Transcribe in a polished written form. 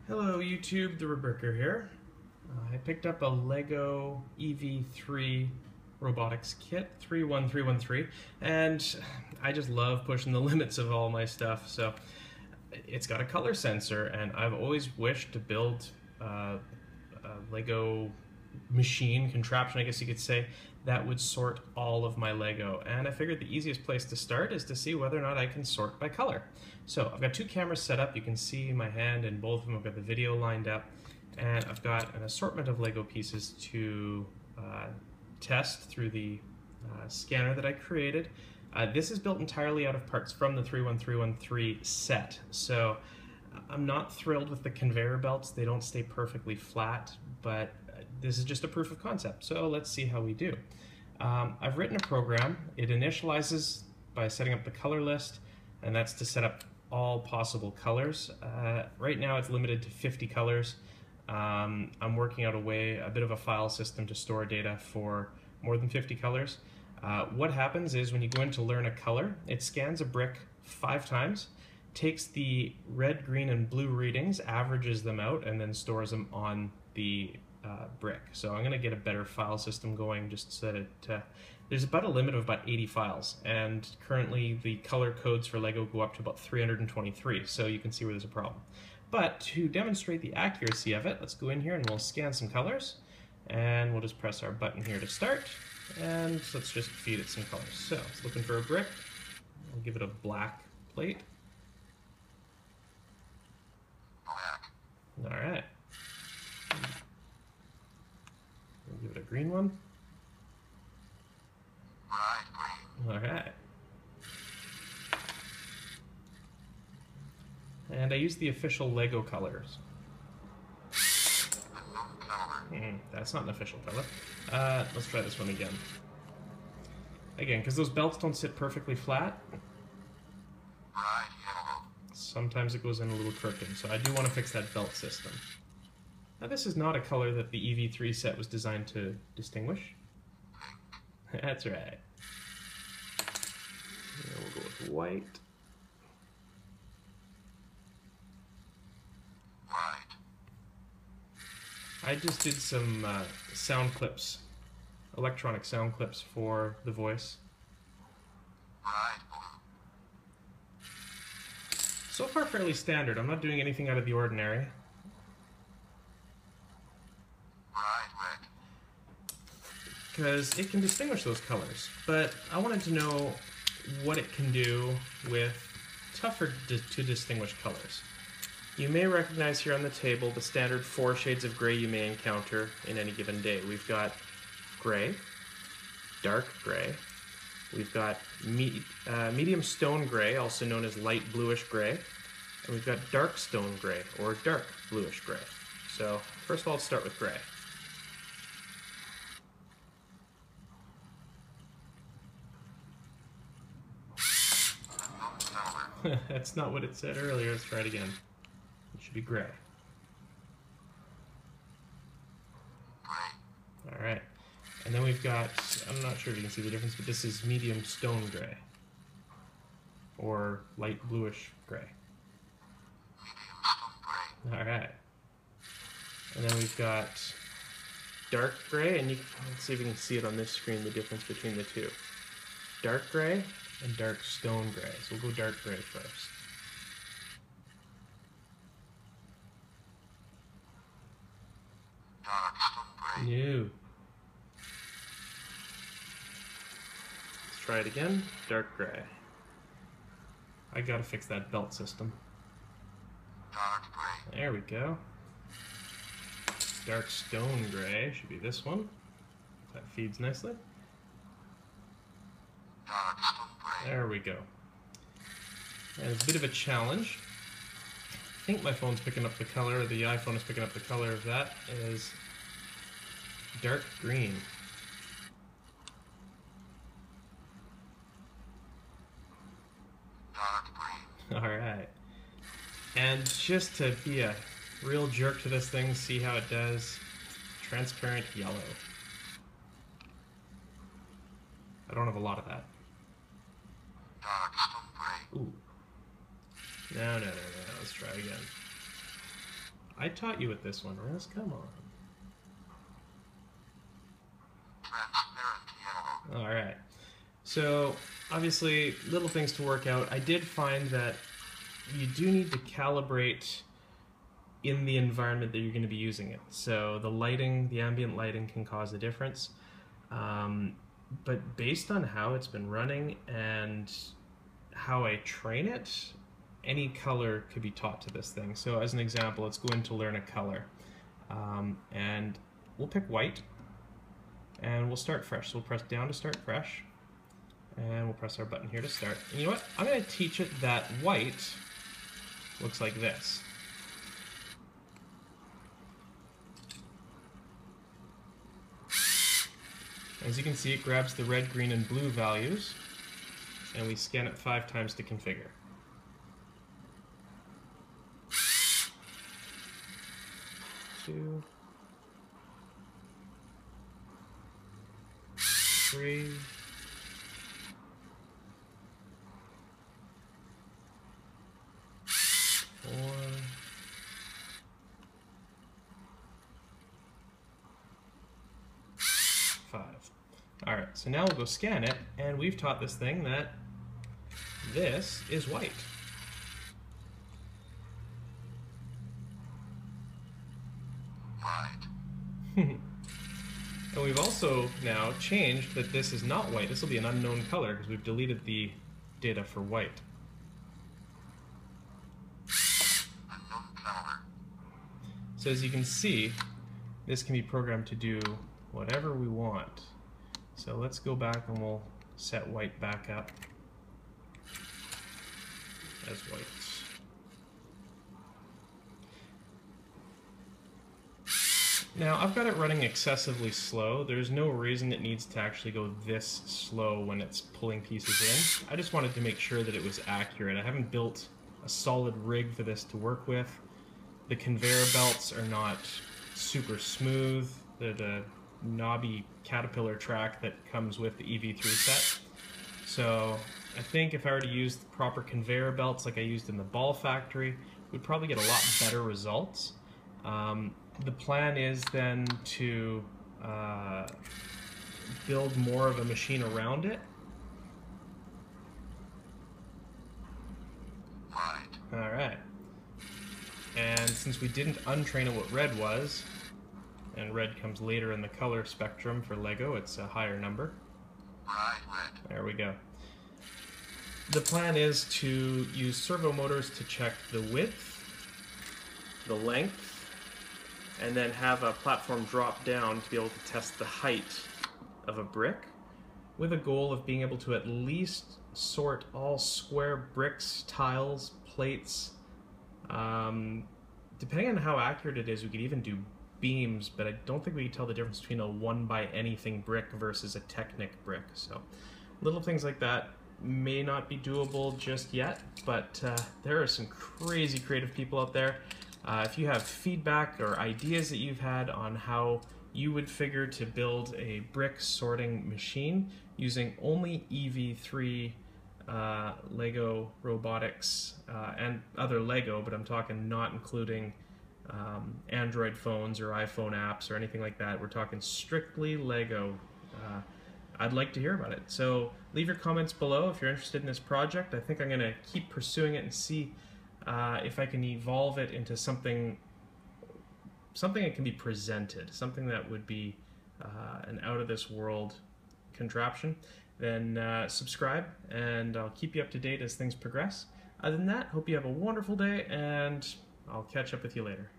Hello YouTube, the Rubricker here. I picked up a lLego EV3 robotics kit, 31313, and I just love pushing the limits of all my stuff. So it's got a color sensor, and I've always wished to build a Lego machine, contraption I guess you could say, that would sort all of my Lego. And I figured the easiest place to start is to see whether or not I can sort by color. So I've got two cameras set up. You can see my hand in both of them. I've got the video lined up, and I've got an assortment of Lego pieces to test through the scanner that I created. This is built entirely out of parts from the 31313 set. So I'm not thrilled with the conveyor belts. They don't stay perfectly flat, but this is just a proof of concept. So let's see how we do. I've written a program. It initializes by setting up the color list, and that's to set up all possible colors. Right now it's limited to 50 colors. I'm working out a bit of a file system to store data for more than 50 colors. What happens is when you go in to learn a color, it scans a brick 5 times, takes the red, green, and blue readings, averages them out, and then stores them on the brick. So I'm going to get a better file system going just so that there's about a limit of about 80 files, and currently the color codes for LEGO go up to about 323, so you can see where there's a problem. But to demonstrate the accuracy of it, let's go in here and we'll scan some colors, and we'll just press our button here to start, and let's just feed it some colors. So it's looking for a brick. I'll give it a black plate. Black. All right. We'll give it a green one. All right. And I use the official LEGO colors. That's not an official color. Let's try this one again. Again, because those belts don't sit perfectly flat. Sometimes it goes in a little crooked, so I do want to fix that belt system. Now this is not a color that the EV3 set was designed to distinguish. That's right. And we'll go with white. I just did some sound clips, electronic sound clips for the voice. So far fairly standard. I'm not doing anything out of the ordinary. Because it can distinguish those colors, but I wanted to know what it can do with tougher to distinguish colors. You may recognize here on the table the standard 4 shades of gray you may encounter in any given day. We've got gray, dark gray, we've got medium stone gray, also known as light bluish gray, and we've got dark stone gray, or dark bluish gray. So first of all, let's start with gray. That's not what it said earlier. Let's try it again. It should be gray. Alright. And then we've got, I'm not sure if you can see the difference, but this is medium stone gray. Or light bluish gray. Alright. And then we've got dark gray, and let's see if you can see it on this screen, the difference between the two. Dark gray and dark stone gray. So we'll go dark gray first. Dark stone gray. No. Let's try it again. Dark gray. I gotta fix that belt system. Dark gray. There we go. Dark stone gray should be this one. That feeds nicely. There we go. And it's a bit of a challenge. I think my phone's picking up the color, or the iPhone is picking up the color of that, is dark green. Dark green. Alright. And just to be a real jerk to this thing, see how it does. Transparent yellow. I don't have a lot of that. Ooh. No. Let's try again. I taught you with this one, Riz. Come on. All right. So obviously, little things to work out. I did find that you do need to calibrate in the environment that you're going to be using it. So the lighting, the ambient lighting can cause a difference. But based on how it's been running and how I train it, any color could be taught to this thing. So as an example, let's go in to learn a color. And we'll pick white, and we'll start fresh. So we'll press down to start fresh, and we'll press our button here to start. And you know what? I'm going to teach it that white looks like this. As you can see, it grabs the red, green, and blue values, and we scan it 5 times to configure. 2, 3, 4, 5. All right, so now we'll go scan it, and we've taught this thing that this is white. And we've also now changed that this is not white. This will be an unknown color because we've deleted the data for white. Unknown color. So as you can see, this can be programmed to do whatever we want. So let's go back and we'll set white back up as white. Now I've got it running excessively slow. There's no reason it needs to actually go this slow when it's pulling pieces in. I just wanted to make sure that it was accurate. I haven't built a solid rig for this to work with. The conveyor belts are not super smooth. They're the knobby caterpillar track that comes with the EV3 set. So I think if I were to use the proper conveyor belts like I used in the ball factory, we'd probably get a lot better results. The plan is then to build more of a machine around it. Right. All right. And since we didn't untrain it what red was, and red comes later in the color spectrum for Lego, it's a higher number. Right, red. There we go. The plan is to use servo motors to check the width, the length, and then have a platform drop down to be able to test the height of a brick, with a goal of being able to at least sort all square bricks, tiles, plates. Depending on how accurate it is, we could even do beams, but I don't think we can tell the difference between a one by anything brick versus a Technic brick. So little things like that may not be doable just yet, but there are some crazy creative people out there. If you have feedback or ideas that you've had on how you would figure to build a brick sorting machine using only EV3 Lego robotics and other Lego, but I'm talking not including Android phones or iPhone apps or anything like that. We're talking strictly Lego. I'd like to hear about it. So leave your comments below if you're interested in this project. I think I'm going to keep pursuing it and see if I can evolve it into something that can be presented, something that would be an out-of-this-world contraption. Then subscribe, and I'll keep you up to date as things progress. Other than that, hope you have a wonderful day, and I'll catch up with you later.